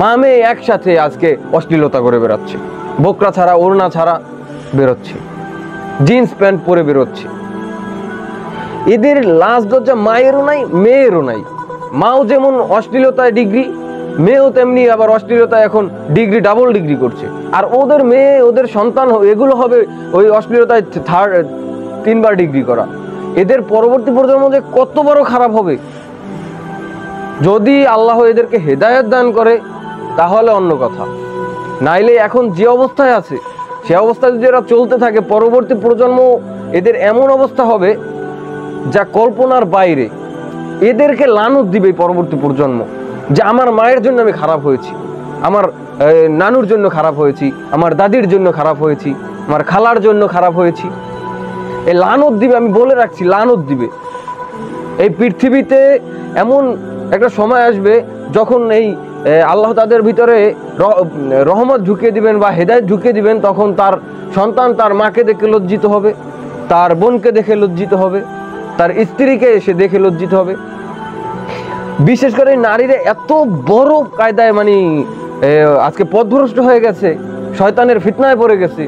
মা মেয়ে একসাথে আজকে অশ্লীলতা করে বেরোচ্ছে, বোকরা ছাড়া ওড়না ছাড়া বেরোচ্ছে, জিন্স প্যান্ট পরে বেরোচ্ছে। এদের লাজ লজ্জা মায়েরও নাই, মেয়েরও নাই। মাও যেমন অশ্লীলতায় ডিগ্রি, মেয়েও তেমনি আবার অশ্লীলতায় এখন ডিগ্রি, ডাবল ডিগ্রি করছে। আর ওদের মেয়ে, ওদের সন্তান এগুলো হবে ওই অশ্লীলতায় 3বার ডিগ্রি করা। এদের পরবর্তী প্রজন্ম যে কত বড় খারাপ হবে, যদি আল্লাহ এদেরকে হেদায়েত দান করে তাহলে অন্য কথা। নাইলে এখন যে অবস্থায় আছে সে অবস্থায় যদি এরা চলতে থাকে, পরবর্তী প্রজন্ম এদের এমন অবস্থা হবে যা কল্পনার বাইরে। এদেরকে লানত দিবে পরবর্তী প্রজন্ম যে আমার মায়ের জন্য আমি খারাপ হয়েছি, আমার নানুর জন্য খারাপ হয়েছি, আমার দাদির জন্য খারাপ হয়েছি, আমার খালার জন্য খারাপ হয়েছি। এই লানত দিবে, আমি বলে রাখছি, লানত দিবে। এই পৃথিবীতে এমন একটা সময় আসবে যখন এই আল্লাহ তাদের ভিতরে রহমত ঢুকিয়ে দিবেন বা হেদায়েত ঢুকিয়ে দিবেন, তখন তার সন্তান তার মাকে দেখে লজ্জিত হবে, তার বোনকে দেখে লজ্জিত হবে, তার স্ত্রীকে এসে দেখে লজ্জিত হবে। বিশেষ করে নারীরা এত বড় কায়দায় মানে আজকে পথভ্রষ্ট হয়ে গেছে, শয়তানের ফিতনায় পড়ে গেছে।